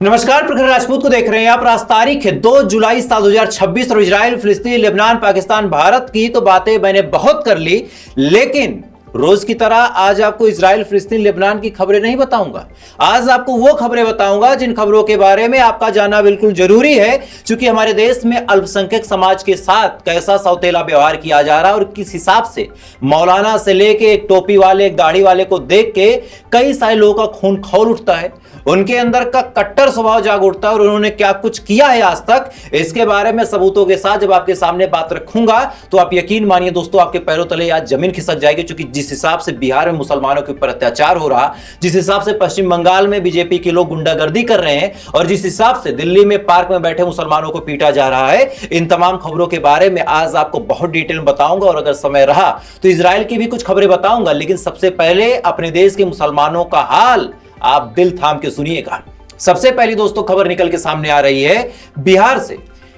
नमस्कार, प्रखर राजपूत को देख रहे हैं आप। आज तारीख है 2 जुलाई साल 2026 और इजराइल, फिलिस्तीन, लेबनान, पाकिस्तान, भारत की तो बातें मैंने बहुत कर ली, लेकिन रोज की तरह आज आपको इजराइल, फिलिस्तीन, लेबनान की खबरें नहीं बताऊंगा। आज आपको वो खबरें बताऊंगा जिन खबरों के बारे में आपका जानना बिल्कुल जरूरी है, क्योंकि हमारे देश में अल्पसंख्यक समाज के साथ कैसा सौतेला व्यवहार किया जा रहा है और किस हिसाब से मौलाना से लेके एक टोपी वाले, एक दाढ़ी वाले को देख के कई सारे लोगों का खून खौल उठता है, उनके अंदर का कट्टर स्वभाव जाग उठता है और उन्होंने क्या कुछ किया है आज तक, इसके बारे में सबूतों के साथ जब आपके सामने बात रखूंगा तो आप यकीन मानिए दोस्तों, आपके पैरों तले आज जमीन खिसक जाएगी। क्योंकि जिस हिसाब से बिहार में मुसलमानों के ऊपर अत्याचार हो रहा, जिस हिसाब से पश्चिम बंगाल में बीजेपी के लोग गुंडागर्दी कर रहे हैं और जिस हिसाब से दिल्ली में पार्क में बैठे मुसलमानों को पीटा जा रहा है, इन तमाम खबरों के बारे में आज आपको बहुत डिटेल में बताऊंगा। और अगर समय रहा तो इजराइल की भी कुछ खबरें बताऊंगा, लेकिन सबसे पहले अपने देश के मुसलमानों का हाल आप दिल थाम के सुनिएगा। सबसे पहली दोस्तों खबर निकल के सामने आ रही है बिहार से।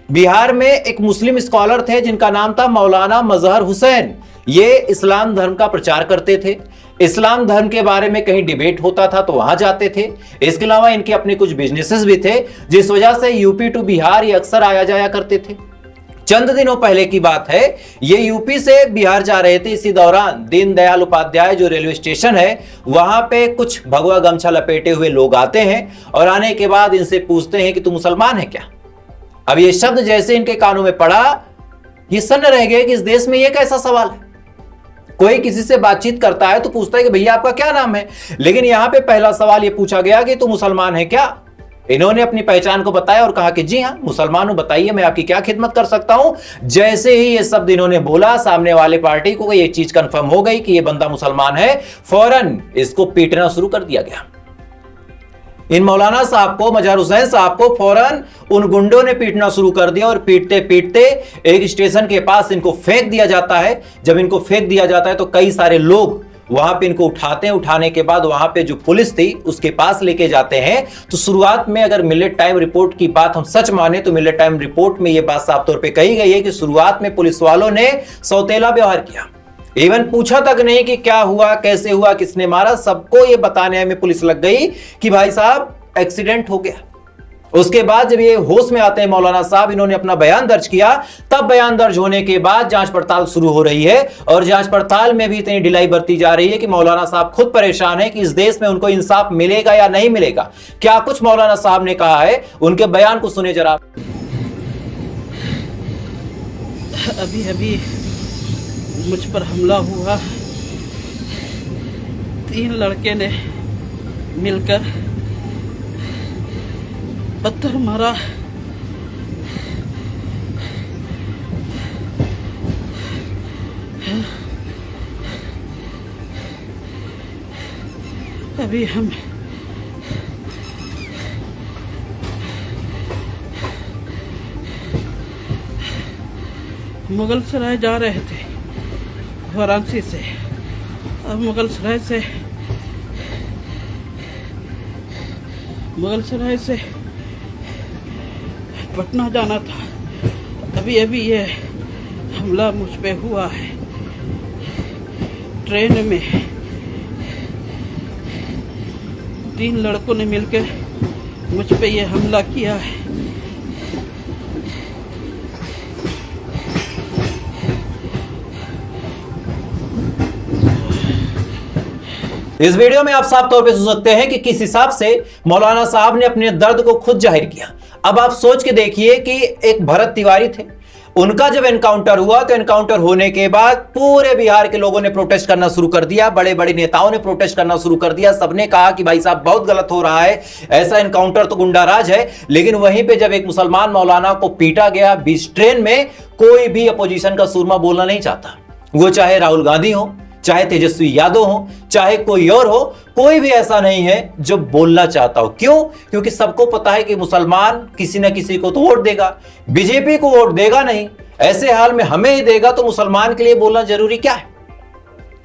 बिहार में एक मुस्लिम स्कॉलर थे जिनका नाम था मौलाना मजहर हुसैन। ये इस्लाम धर्म का प्रचार करते थे, इस्लाम धर्म के बारे में कहीं डिबेट होता था तो वहां जाते थे। इसके अलावा इनके अपने कुछ बिजनेसेस भी थे, जिस वजह से यूपी टू बिहार ये अक्सर आया जाया करते थे। चंद दिनों पहले की बात है, ये यूपी से बिहार जा रहे थे। इसी दौरान दीनदयाल उपाध्याय जो रेलवे स्टेशन है, वहां पे कुछ भगवा गमछा लपेटे हुए लोग आते हैं और आने के बाद इनसे पूछते हैं कि तू मुसलमान है क्या। अब ये शब्द जैसे इनके कानों में पड़ा, ये सन्न रह गए कि इस देश में ये कैसा सवाल है। कोई किसी से बातचीत करता है तो पूछता है कि भैया आपका क्या नाम है, लेकिन यहां पे पहला सवाल ये पूछा गया कि तू मुसलमान है क्या। इन्होंने अपनी पहचान को बताया और कहा कि जी हां मुसलमान हूं, बताइए मैं आपकी क्या खिदमत कर सकता हूं। जैसे ही ये शब्द इन्होंने बोला, सामने वाले पार्टी को ये चीज कंफर्म हो गई कि ये बंदा मुसलमान है, फौरन इसको पीटना शुरू कर दिया गया। इन मौलाना साहब को, मजहर हुसैन साहब को फौरन उन गुंडों ने पीटना शुरू कर दिया और पीटते पीटते एक स्टेशन के पास इनको फेंक दिया जाता है। जब इनको फेंक दिया जाता है तो कई सारे लोग वहां पे इनको उठाते हैं। उठाने के बाद वहां पे जो पुलिस थी उसके पास लेके जाते हैं। तो शुरुआत में अगर मिलेट टाइम रिपोर्ट की बात हम सच माने तो मिलेट टाइम रिपोर्ट में यह बात साफ तौर पे कही गई है कि शुरुआत में पुलिस वालों ने सौतेला व्यवहार किया, इवन पूछा तक नहीं कि क्या हुआ, कैसे हुआ, किसने मारा। सबको यह बताने में पुलिस लग गई कि भाई साहब एक्सीडेंट हो गया। उसके बाद जब ये होश में आते हैं मौलाना साहब, इन्होंने अपना बयान दर्ज किया। तब बयान दर्ज होने के बाद जांच पड़ताल शुरू हो रही है और जांच पड़ताल में भी इतनी ढिलाई बरती जा रही है कि मौलाना साहब खुद परेशान है कि इस देश में उनको इंसाफ मिलेगा या नहीं मिलेगा। क्या कुछ मौलाना साहब ने कहा है, उनके बयान को सुने जरा। अभी अभी मुझ पर हमला हुआ, 3 लड़के ने मिलकर पत्थर मारा। अभी हम मुगल सराय जा रहे थे वाराणसी से। अब मुगल सराय से पटना जाना था। अभी अभी ये हमला मुझ पे हुआ है। ट्रेन में 3 लड़कों ने मिलकर मुझ पे ये हमला किया है। इस वीडियो में आप साफ तौर पे सुन सकते हैं कि किस हिसाब से मौलाना साहब ने अपने दर्द को खुद जाहिर किया। अब आप सोच के देखिए कि एक भरत तिवारी थे, उनका जब एनकाउंटर हुआ तो एनकाउंटर होने के बाद पूरे बिहार के लोगों ने प्रोटेस्ट करना शुरू कर दिया, बड़े बड़े नेताओं ने प्रोटेस्ट करना शुरू कर दिया। सबने कहा कि भाई साहब बहुत गलत हो रहा है, ऐसा एनकाउंटर तो गुंडाराज है। लेकिन वहीं पे जब एक मुसलमान मौलाना को पीटा गया बीच ट्रेन में, कोई भी अपोजिशन का सूरमा बोलना नहीं चाहता। वो चाहे राहुल गांधी हो, चाहे तेजस्वी यादव हो, चाहे कोई और हो, कोई भी ऐसा नहीं है जो बोलना चाहता हो। क्यों? क्योंकि सबको पता है कि मुसलमान किसी न किसी को तो वोट देगा, बीजेपी को वोट देगा नहीं। ऐसे हाल में हमें ही देगा तो मुसलमान के लिए बोलना जरूरी क्या है।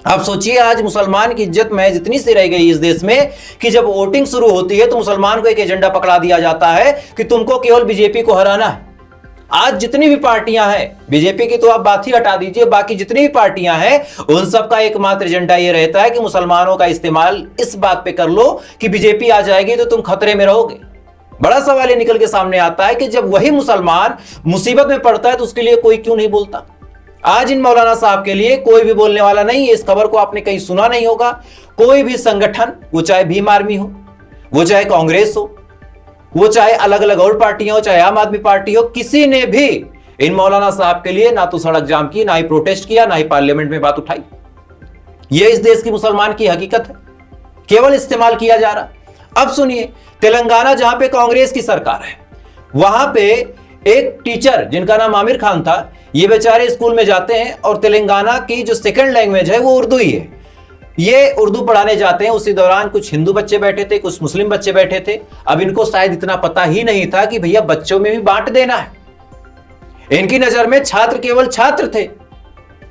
आप सोचिए आज मुसलमान की इज्जत महज इतनी सी रह गई इस देश में कि जब वोटिंग शुरू होती है तो मुसलमान को एक एजेंडा पकड़ा दिया जाता है कि तुमको केवल बीजेपी को हराना है। आज जितनी भी पार्टियां हैं, बीजेपी की तो आप बात ही हटा दीजिए, बाकी जितनी भी पार्टियां हैं उन सब का एकमात्र एजेंडा यह रहता है कि मुसलमानों का इस्तेमाल इस बात पे कर लो कि बीजेपी आ जाएगी तो तुम खतरे में रहोगे। बड़ा सवाल ये निकल के सामने आता है कि जब वही मुसलमान मुसीबत में पड़ता है तो उसके लिए कोई क्यों नहीं बोलता। आज इन मौलाना साहब के लिए कोई भी बोलने वाला नहीं है। इस खबर को आपने कहीं सुना नहीं होगा। कोई भी संगठन, वो चाहे भीम आर्मी हो, वो चाहे कांग्रेस हो, वो चाहे अलग अलग और पार्टियां हो, चाहे आम आदमी पार्टी हो, किसी ने भी इन मौलाना साहब के लिए ना तो सड़क जाम की, ना ही प्रोटेस्ट किया, ना ही पार्लियामेंट में बात उठाई। यह इस देश की मुसलमान की हकीकत है, केवल इस्तेमाल किया जा रहा। अब सुनिए, तेलंगाना जहां पे कांग्रेस की सरकार है, वहां पे एक टीचर जिनका नाम आमिर खान था, ये बेचारे स्कूल में जाते हैं और तेलंगाना की जो सेकंड लैंग्वेज है वो उर्दू ही है। ये उर्दू पढ़ाने जाते हैं। उसी दौरान कुछ हिंदू बच्चे बैठे थे, कुछ मुस्लिम बच्चे बैठे थे। अब इनको शायद इतना पता ही नहीं था कि भैया बच्चों में भी बांट देना है। इनकी नजर में छात्र केवल छात्र थे।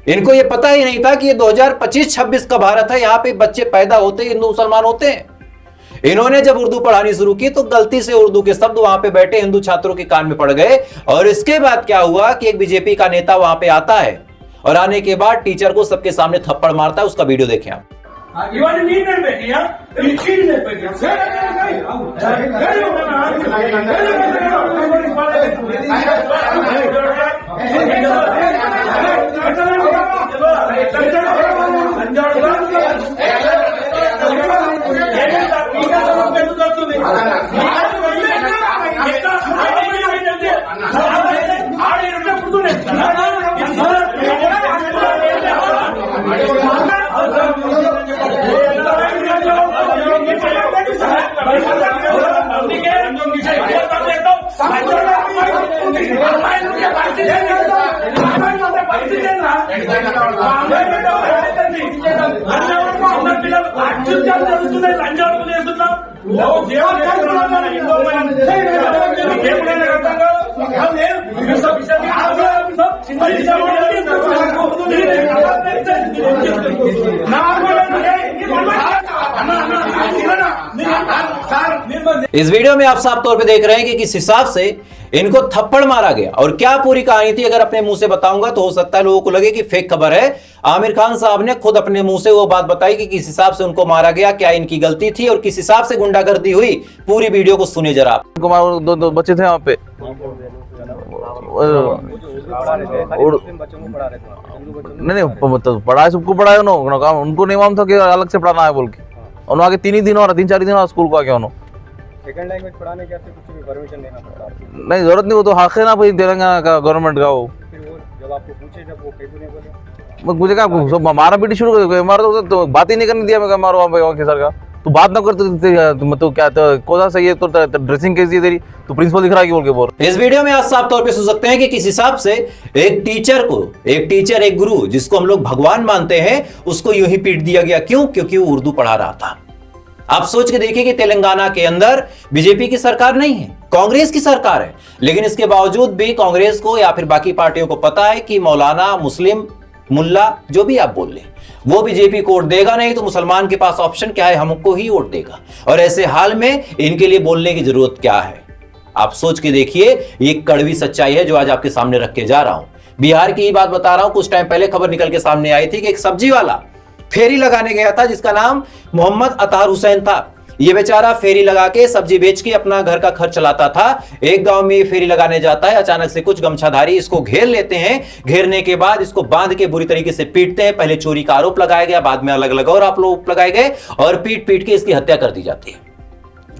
इनको यह पता ही नहीं था कि ये 2025-26 का भारत है, यहां पे बच्चे पैदा होते हिंदू मुसलमान होते हैं। इन्होंने जब उर्दू पढ़ानी शुरू की तो गलती से उर्दू के शब्द वहां पे बैठे हिंदू छात्रों के कान में पड़ गए। और इसके बाद क्या हुआ कि एक बीजेपी का नेता वहां पे आता है और आने के बाद टीचर को सबके सामने थप्पड़ मारता है। उसका वीडियो देखें आप। ఇవన్నీ మీ మీద పెట్టియా ఈ చీజ్ మీద పెట్టియా इस वीडियो में आप साफ तौर पे देख रहे हैं कि किस हिसाब से इनको थप्पड़ मारा गया और क्या पूरी कहानी थी। अगर अपने मुंह से बताऊंगा तो हो सकता है लोगों को लगे कि फेक खबर है। आमिर खान साहब ने खुद अपने मुंह से वो बात बताई कि किस हिसाब से उनको मारा गया, क्या इनकी गलती थी और किस हिसाब से गुंडागर्दी हुई। पूरी वीडियो को सुने जरा आप। दो बच्चे थे वहाँ पे, नहीं पढ़ाए सबको पढ़ाए उन्होंने, उनको नहीं मालूम था कि अलग से पढ़ाना है बोल के। उन्होंने आगे 3 ही दिन और 3-4 दिन और स्कूल को आगे उन्होंने सेकंड लैंग्वेज पढ़ाने के आपसे कुछ भी परमिशन लेना पड़ता है? नहीं, जरूरत नहीं, वो तो हक है ना भाई तेलंगाना का गवर्नमेंट का। वो फिर वो जब आपको पूछे, जब वो कहीं नहीं बोले, मुझे क्या सब मारा पीटी शुरू कर, मारो तो बात ही नहीं करने दिया। मैं मारो वहाँ पे सर का, तू बात ना कर तो क्या कोसा सही है तो ड्रेसिंग कैसी है तेरी, तू प्रिंसिपल दिख रहा है बोल के बोल। इस वीडियो में आप साफ तौर पे सुन सकते हैं कि किस हिसाब से एक टीचर एक गुरु जिसको हम लोग भगवान मानते हैं उसको यूं ही पीट दिया गया। क्यों? क्योंकि वो उर्दू पढ़ा रहा था। आप सोच के देखिए कि तेलंगाना के अंदर बीजेपी की सरकार नहीं है, कांग्रेस की सरकार है, लेकिन इसके बावजूद भी कांग्रेस को या फिर बाकी पार्टियों को पता है कि मौलाना, मुस्लिम, मुल्ला, जो भी आप बोल ले, वो बीजेपी को वोट देगा नहीं तो मुसलमान के पास ऑप्शन क्या है, हमको ही वोट देगा। और ऐसे हाल में इनके लिए बोलने की जरूरत क्या है? आप सोच के देखिए। ये कड़वी सच्चाई है जो आज आपके सामने रख के जा रहा हूं। बिहार की ही बात बता रहा हूं। कुछ टाइम पहले खबर निकल के सामने आई थी कि एक सब्जी वाला फेरी लगाने गया था जिसका नाम मोहम्मद अतार हुसैन था। ये बेचारा फेरी लगा के सब्जी बेच के अपना घर का खर्च चलाता था। एक गांव में फेरी लगाने जाता है, अचानक से कुछ गमछाधारी इसको घेर लेते हैं। घेरने के बाद इसको बांध के बुरी तरीके से पीटते हैं। पहले चोरी का आरोप लगाया गया, बाद में अलग अलग और आरोप लगाए गए और पीट पीट के इसकी हत्या कर दी जाती है।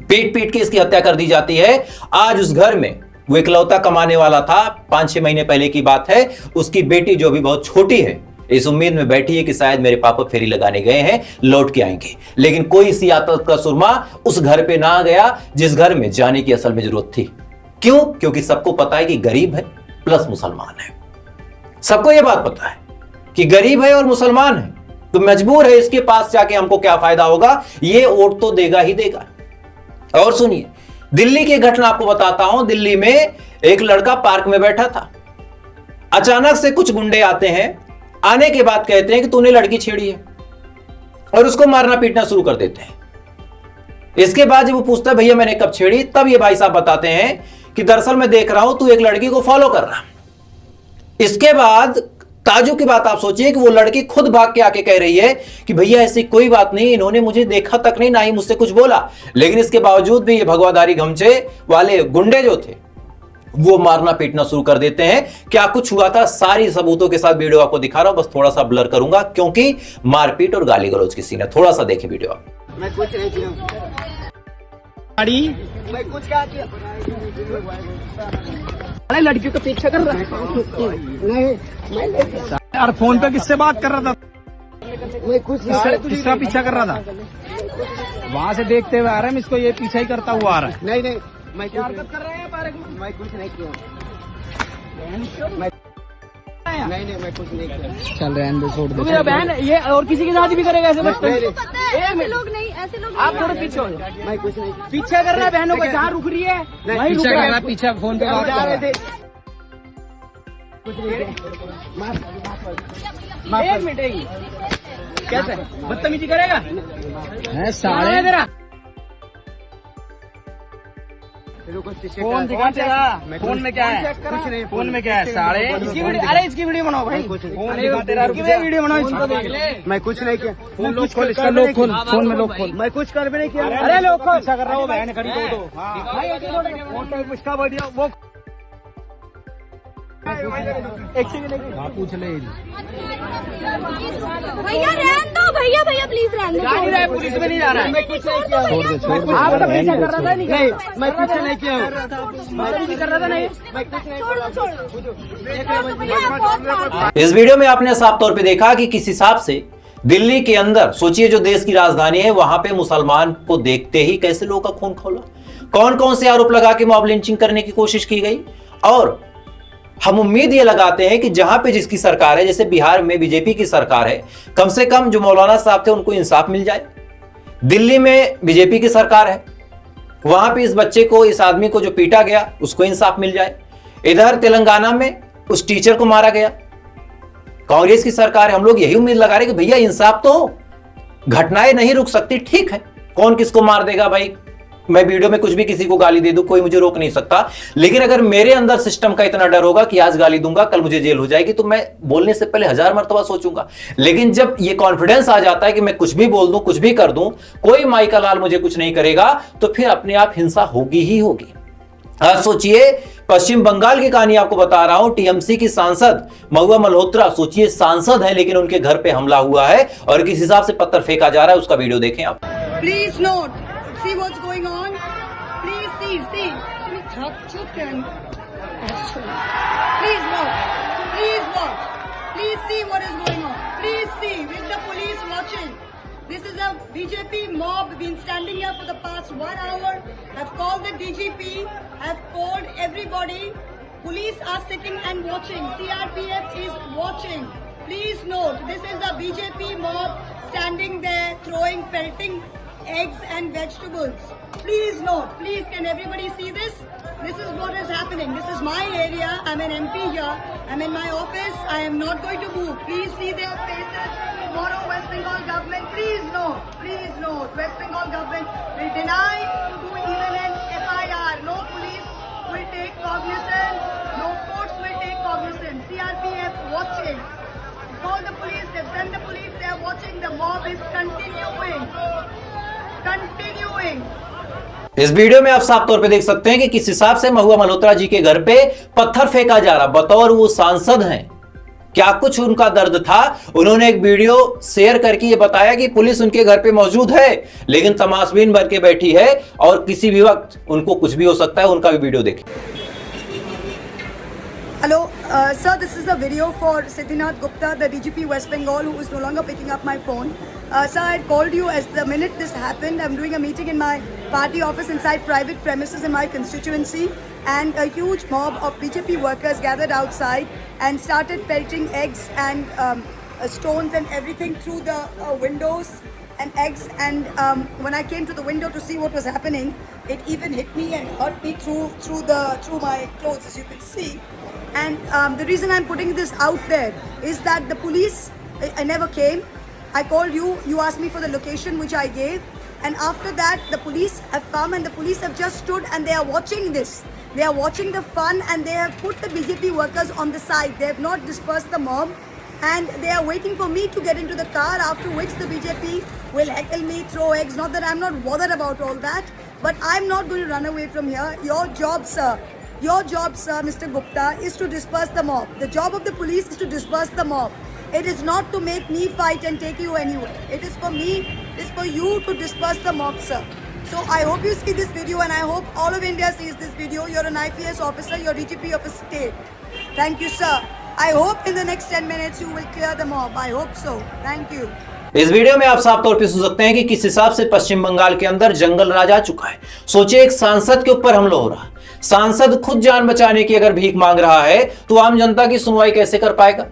पीट पीट के इसकी हत्या कर दी जाती है। आज उस घर में वो इकलौता कमाने वाला था। 5-6 महीने पहले की बात है। उसकी बेटी जो भी बहुत छोटी है, इस उम्मीद में बैठी है कि शायद मेरे पापा फेरी लगाने गए हैं, लौट के आएंगे। लेकिन कोई सी आतत का सुरमा उस घर पे ना गया जिस घर में जाने की असल में जरूरत थी। क्यों? क्योंकि सबको पता है कि गरीब है प्लस मुसलमान है। सबको यह बात पता है कि गरीब है और मुसलमान है, तो मजबूर है इसके पास जाके हमको क्या फायदा होगा, ये वोट तो देगा ही देगा। और सुनिए, दिल्ली की घटना आपको बताता हूं। दिल्ली में एक लड़का पार्क में बैठा था। अचानक से कुछ गुंडे आते हैं। आने के बाद कहते हैं कि तूने लड़की छेड़ी है और उसको मारना पीटना शुरू कर देते हैं। इसके बाद जब वो पूछता है भैया मैंने कब छेड़ी, तब ये भाई साहब बताते हैं कि दरअसल मैं देख रहा हूं तू एक लड़की को फॉलो कर रहा। इसके बाद ताजुब की बात आप सोचिए कि वो लड़की खुद भाग के आके कह रही है कि भैया ऐसी कोई बात नहीं, इन्होंने मुझे देखा तक नहीं, ना ही मुझसे कुछ बोला। लेकिन इसके बावजूद भी ये भगवाधारी गमछे वाले गुंडे जो थे वो मारना पीटना शुरू कर देते हैं। क्या कुछ हुआ था, सारी सबूतों के साथ वीडियो आपको दिखा रहा हूं, बस थोड़ा सा ब्लर करूंगा क्योंकि मारपीट और गाली गलौज की सीन है। थोड़ा सा देखिए वीडियो आप। मैं कुछ नहीं किया मैं कुछ क्या किया अरे लड़की को पीछे कर रहा है। नहीं यार फोन पे किससे बात कर रहा था? मैं कुछ किसका पीछा कर रहा था? वहाँ से देखते हुए आ रहे हैं, इसको ये पीछा ही करता हुआ आ रहा है। नहीं मैं क्या हरकत कर रहे हैं पार्क में? मैं कुछ नहीं किया नहीं मैं कुछ नहीं किया। चल रहे हैं, छोड़ दो बहन, ये और किसी के साथ भी करेगा ऐसे बच्चे? ऐसे लोग नहीं, ऐसे लोग आप थोड़े पीछे हो जाओ। मैं कुछ नहीं पीछे कर रहा है बहनों को, जहाँ रुक रही है वहीं रुक रहा है। पीछे फोन पे बात कर रहे थे। एक मिनट, कैसे बदतमीजी करेगा? साले तेरा फोन दिखा तेरा। फोन में क्या है? कुछ नहीं फोन में क्या है? साले इसकी वीडियो, अरे इसकी वीडियो बनाओ भाई। फोन दिखा तेरा, वीडियो बनाओ इसको। मैं कुछ नहीं किया। फोन लोग खोल, इसका लोग खोल, फोन में लोग खोल। मैं कुछ कर भी नहीं किया। अरे लोग खोल, ऐसा कर रहा हूँ बहन खड़ी दो फोन इसका वीडियो वो पूछ ले। भैया रहने दो, भैया भैया प्लीज रहने जा नहीं रहा है, पुलिस में नहीं जा रहा है। दो। आप तो पीछा कर रहा था नहीं? मैं कुछ नहीं किया मैं कर रहा था नहीं। इस वीडियो में आपने साफ तौर पे देखा कि किस हिसाब से दिल्ली के अंदर, सोचिए जो देश की राजधानी है, वहां पे मुसलमान को देखते ही कैसे लोगों का खून खौला, कौन कौन से आरोप लगा के मॉब लिंचिंग करने की कोशिश की गई। और हम उम्मीद ये लगाते हैं कि जहां पे जिसकी सरकार है, जैसे बिहार में बीजेपी की सरकार है, कम से कम जो मौलाना साहब थे उनको इंसाफ मिल जाए। दिल्ली में बीजेपी की सरकार है, वहां पे इस बच्चे को, इस आदमी को जो पीटा गया उसको इंसाफ मिल जाए। इधर तेलंगाना में उस टीचर को मारा गया, कांग्रेस की सरकार है। हम लोग यही उम्मीद लगा रहे कि भैया इंसाफ तो, घटनाएं नहीं रुक सकती, ठीक है कौन किसको मार देगा भाई, मैं वीडियो में कुछ भी किसी को गाली दे दूं, कोई मुझे रोक नहीं सकता। लेकिन अगर मेरे अंदर सिस्टम का इतना डर होगा कि आज गाली दूंगा कल मुझे जेल हो जाएगी, तो मैं बोलने से पहले 1000 मर्तबा सोचूंगा। लेकिन जब ये कॉन्फिडेंस आ जाता है कि मैं कुछ भी बोल दूं, कुछ भी कर दूं, कोई माई का लाल मुझे कुछ नहीं करेगा, तो फिर अपने आप हिंसा होगी ही होगी। आज सोचिए, पश्चिम बंगाल की कहानी आपको बता रहा हूं। टीएमसी की सांसद महुआ मल्होत्रा, सोचिए सांसद है लेकिन उनके घर पे हमला हुआ है और किस हिसाब से पत्थर फेंका जा रहा है, उसका वीडियो देखें आप। Please note, see what's going on. Please see. Please watch. Please see what is going on. Please see, with the police watching. This is a BJP mob been standing here for the past 1 hour. Have called the DGP. Have called everybody. Police are sitting and watching. CRPF is watching. Please note, this is a BJP mob standing there throwing, pelting eggs and vegetables. Please note, please can everybody see this? This is what is happening. This is my area. I'm an MP here. I'm in my office. I am not going to move. Please see their faces. Tomorrow West Bengal government, please note, West Bengal government will deny to do even an FIR. No police will take cognizance. No courts will take cognizance. CRPF watching. Call the police. They've sent the police. They're watching. The mob is continuing. इस video में आप साफ तौर पे देख सकते हैं कि किस हिसाब से महुआ मल्होत्रा जी के घर पे पत्थर फेंका जा रहा, बतौर वो सांसद हैं। क्या कुछ उनका दर्द था। उन्होंने एक वीडियो शेयर करके ये बताया कि पुलिस उनके घर पे मौजूद है लेकिन तमाशबीन भर के बैठी है और किसी भी वक्त उनको कुछ भी हो सकता है। उनका भी वीडियो देखिए। Hello, sir, this is a video for Siddhinath Gupta, the DGP West Bengal, who is no longer picking up my phone. Sir, I called you as the minute this happened. I'm doing a meeting in my party office inside private premises in my constituency, and a huge mob of BJP workers gathered outside and started pelting eggs and stones and everything through the windows and eggs. And when I came to the window to see what was happening, it even hit me and hurt me through my clothes, as you can see. And the reason I'm putting this out there is that the police, I never came. I called you, you asked me for the location which I gave, and after that the police have come and the police have just stood and they are watching this. They are watching the fun and they have put the BJP workers on the side. They have not dispersed the mob and they are waiting for me to get into the car, after which the BJP will heckle me, throw eggs. Not that I'm not bothered about all that, but I'm not going to run away from here. Your job, sir, Mr. Gupta, is to disperse the mob. The job of the police is to disperse the mob. It is not to make me fight and take you anywhere. It is for me, it is for you to disperse the mob, sir. So I hope you see this video, and I hope all of India sees this video. You're an IPS officer, you're DGP of a state. Thank you, sir. I hope in the next 10 minutes you will clear the mob. I hope so. Thank you. इस video में आप साफ तौर पे सुन सकते हैं कि किस हिसाब से पश्चिम बंगाल के अंदर जंगल राज आ चुका है। सोचिए, एक सांसद के ऊपर हमला हो रहा है। सांसद खुद जान बचाने की अगर भीख मांग रहा है तो आम जनता की सुनवाई कैसे कर पाएगा?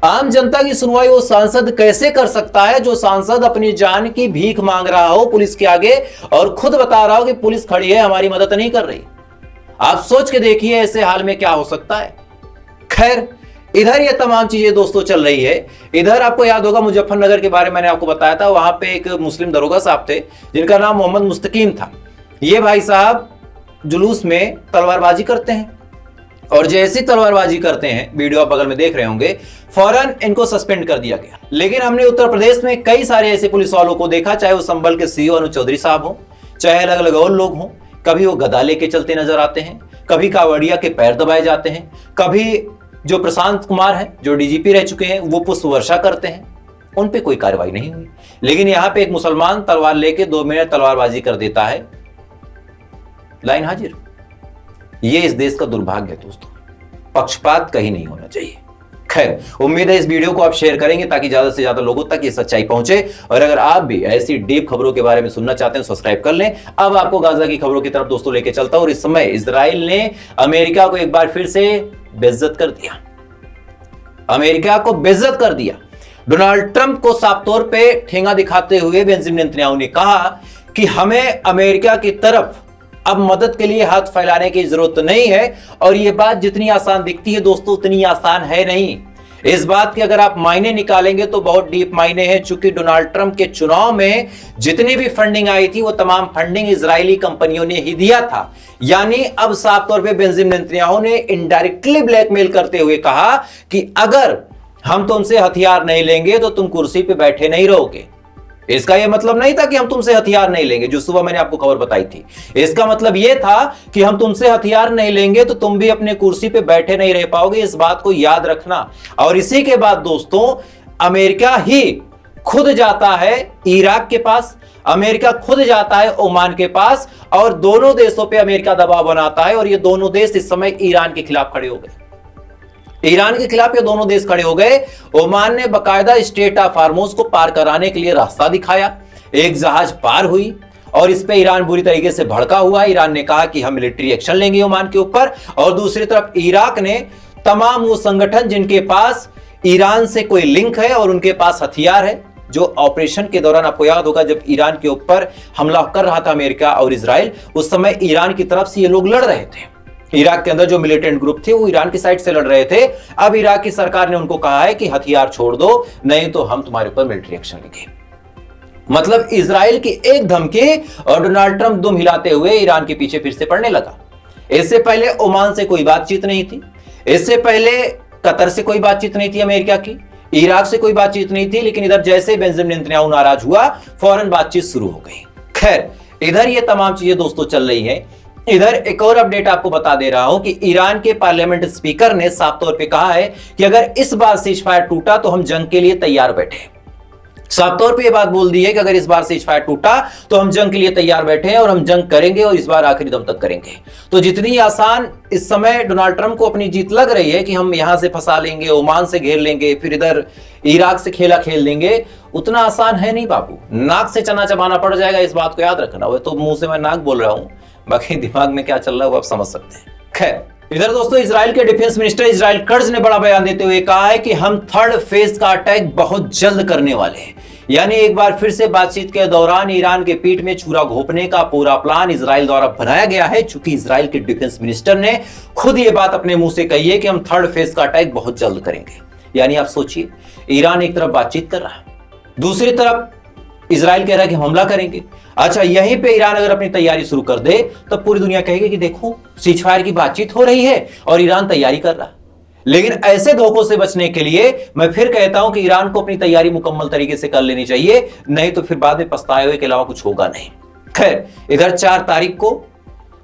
आम जनता की सुनवाई वो सांसद कैसे कर सकता है जो सांसद अपनी जान की भीख मांग रहा हो पुलिस के आगे और खुद बता रहा हो कि पुलिस खड़ी है, हमारी मदद नहीं कर रही। आप सोच के देखिए ऐसे हाल में क्या हो सकता है। खैर, इधर ये तमाम चीजें दोस्तों चल रही है। इधर आपको याद होगा मुजफ्फरनगर के बारे में मैंने आपको बताया था, वहां पे एक मुस्लिम दरोगा साहब थे जिनका नाम मोहम्मद मुस्तकीम था। ये भाई साहब जुलूस में तलवारबाजी करते हैं और जैसी तलवारबाजी करते हैं, वीडियो आप बगल में देख रहे होंगे, फौरन इनको सस्पेंड कर दिया गया। लेकिन हमने उत्तर प्रदेश में कई सारे ऐसे पुलिस वालों को देखा, चाहे वो संभल के सीओ अनु चौधरी साहब हो, चाहे अलग अलग और लोग हों, कभी वो गदा लेके चलते नजर आते हैं, कभी कावड़िया के पैर दबाए जाते हैं, कभी जो प्रशांत कुमार हैं जो डीजीपी रह चुके हैं वो पुष्प वर्षा करते हैं, उन पे कोई कार्रवाई नहीं हुई। लेकिन यहां पे एक मुसलमान तलवार लेके 2 मिनट तलवारबाजी कर देता है, लाइन हाजिर। ये इस देश का दुर्भाग्य है दोस्तों, पक्षपात कहीं नहीं होना चाहिए। खैर, उम्मीद है इस वीडियो को आप शेयर करेंगे ताकि ज्यादा से ज्यादा लोगों तक ये सच्चाई पहुंचे। और अगर आप भी ऐसी डीप खबरों के बारे में सुनना चाहते हैं सब्सक्राइब कर लें। अब आपको गाजा की खबरों की तरफ दोस्तों लेके चलता हूं। और इस समय इजराइल ने अमेरिका को एक बार फिर से बेइज्जत कर दिया। अमेरिका को बेइज्जत कर दिया। डोनाल्ड ट्रंप को साफ तौर पे ठेंगा दिखाते हुए बेंजामिन नेतन्याहू ने कहा कि हमें अमेरिका की तरफ अब मदद के लिए हाथ फैलाने की जरूरत नहीं है। और यह बात जितनी आसान दिखती है दोस्तों उतनी आसान है नहीं। इस बात के अगर आप मायने निकालेंगे तो बहुत डीप मायने हैं, चूंकि डोनाल्ड ट्रंप के चुनाव में जितनी भी फंडिंग आई थी वो तमाम फंडिंग इजरायली कंपनियों ने ही दिया था। यानी अब साफ तौर पे बेंजामिन नेतन्याहू ने इनडायरेक्टली ब्लैकमेल करते हुए कहा कि अगर हम तुमसे हथियार नहीं लेंगे तो तुम कुर्सी पे बैठे नहीं रहोगे। इसका यह मतलब नहीं था कि हम तुमसे हथियार नहीं लेंगे, जो सुबह मैंने आपको खबर बताई थी। इसका मतलब यह था कि हम तुमसे हथियार नहीं लेंगे तो तुम भी अपने कुर्सी पे बैठे नहीं रह पाओगे। इस बात को याद रखना। और इसी के बाद दोस्तों अमेरिका ही खुद जाता है इराक के पास, अमेरिका खुद जाता है ओमान के पास और दोनों देशों पे अमेरिका दबाव बनाता है। और ये दोनों देश इस समय ईरान के खिलाफ खड़े हो गए। ईरान के खिलाफ ये दोनों देश खड़े हो गए। ओमान ने बकायदा स्ट्रेट ऑफ हार्मोज को पार कराने के लिए रास्ता दिखाया, एक जहाज पार हुई और इस पे ईरान बुरी तरीके से भड़का हुआ। ईरान ने कहा कि हम मिलिट्री एक्शन लेंगे ओमान के ऊपर। और दूसरी तरफ इराक ने तमाम वो संगठन जिनके पास ईरान से कोई लिंक है और उनके पास हथियार है, जो ऑपरेशन के दौरान आपको याद होगा जब ईरान के ऊपर हमला कर रहा था अमेरिका और इजराइल, उस समय ईरान की तरफ से ये लोग लड़ रहे थे। इराक के अंदर जो मिलिटेंट ग्रुप थे वो ईरान की साइड से लड़ रहे थे। अब इराक की सरकार ने उनको कहा है कि हथियार छोड़ दो, नहीं तो हम तुम्हारे ऊपर मिलिट्री एक्शन लेंगे। मतलब इजराइल की एक धमकी और डोनाल्ड ट्रंप दुम हिलाते हुए ईरान के पीछे फिर से पड़ने लगा। इससे पहले ओमान से कोई बातचीत नहीं थी, इससे पहले कतर से कोई बातचीत नहीं थी अमेरिका की, इराक से कोई बातचीत नहीं थी। लेकिन इधर जैसे बेंजामिन नेतन्याहू नाराज हुआ फौरन बातचीत शुरू हो गई। खैर, इधर ये तमाम चीजें दोस्तों चल रही है। इधर एक और अपडेट आपको बता दे रहा हूं कि ईरान के पार्लियामेंट स्पीकर ने साफ तौर पे कहा है कि अगर इस बार सीज फायर टूटा तो हम जंग के लिए तैयार बैठे। साफ तौर पे ये बात बोल दी है कि अगर इस बार सीज फायर टूटा तो हम जंग के लिए तैयार बैठे हैं और हम जंग करेंगे और इस बार आखिरी दम तक करेंगे। तो जितनी आसान इस समय डोनाल्ड ट्रंप को अपनी जीत लग रही है कि हम यहां से फंसा लेंगे, ओमान से घेर लेंगे, फिर इधर इराक से खेला खेल देंगे, उतना आसान है नहीं बाबू। नाक से चना चबाना पड़ जाएगा, इस बात को याद रखना। वो तो मुंह से मैं नाक बोल रहा हूं, बाकी दिमाग में क्या चल रहा है वो आप समझ सकते हैं। खैर, इधर दोस्तों इजराइल के डिफेंस मिनिस्टर इजराइल कर्ज ने बड़ा बयान देते हुए कहा है कि हम 3rd फेज का अटैक बहुत जल्द करने वाले हैं। यानी एक बार फिर से बातचीत के दौरान ईरान के पीठ में छुरा घोंपने का पूरा प्लान इजराइल द्वारा बनाया गया है। चूंकि इजराइल के डिफेंस मिनिस्टर ने खुद ये बात अपने मुंह से कही है कि हम 3rd फेज का अटैक बहुत जल्द करेंगे। यानी आप सोचिए, ईरान एक तरफ बातचीत कर रहा है, दूसरी तरफ इजराइल कह रहा है कि हम हमला करेंगे। अच्छा, यहीं पे ईरान अगर अपनी तैयारी शुरू कर दे तो पूरी दुनिया कहेगी कि देखो सीज फायर की बातचीत हो रही है और ईरान तैयारी कर रहा है। लेकिन ऐसे धोखों से बचने के लिए मैं फिर कहता हूं कि ईरान को अपनी तैयारी मुकम्मल तरीके से कर लेनी चाहिए, नहीं तो फिर बाद में पछतावे के अलावा कुछ होगा नहीं। खैर, इधर 4 तारीख को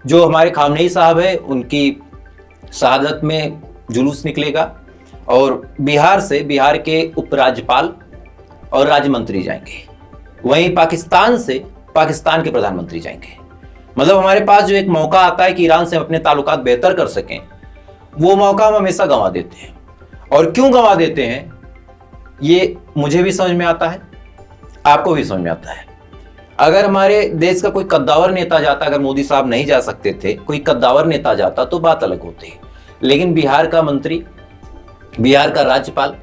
जो हमारे खामनेई साहब है उनकी शहादत में जुलूस निकलेगा और बिहार से बिहार के उपराज्यपाल और राज्य मंत्री जाएंगे, वहीं पाकिस्तान से पाकिस्तान के प्रधानमंत्री जाएंगे। मतलब हमारे पास जो एक मौका आता है कि ईरान से हम अपने ताल्लुकात बेहतर कर सकें, वो मौका हम हमेशा गंवा देते हैं। और क्यों गंवा देते हैं ये मुझे भी समझ में आता है, आपको भी समझ में आता है। अगर हमारे देश का कोई कद्दावर नेता जाता, अगर मोदी साहब नहीं जा सकते थे, कोई कद्दावर नेता जाता तो बात अलग होती, लेकिन बिहार का मंत्री, बिहार का राज्यपाल,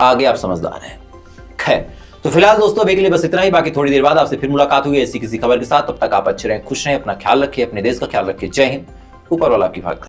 आगे आप समझदार हैं। खैर, तो फिलहाल दोस्तों अभी के लिए बस इतना ही। बाकी थोड़ी देर बाद आपसे फिर मुलाकात हुई ऐसी किसी खबर के साथ। तब तक आप अच्छे रहें, खुश रहें, अपना ख्याल रखिए, अपने देश का ख्याल रखिए। जय हिंद, ऊपर वाला आपकी बात।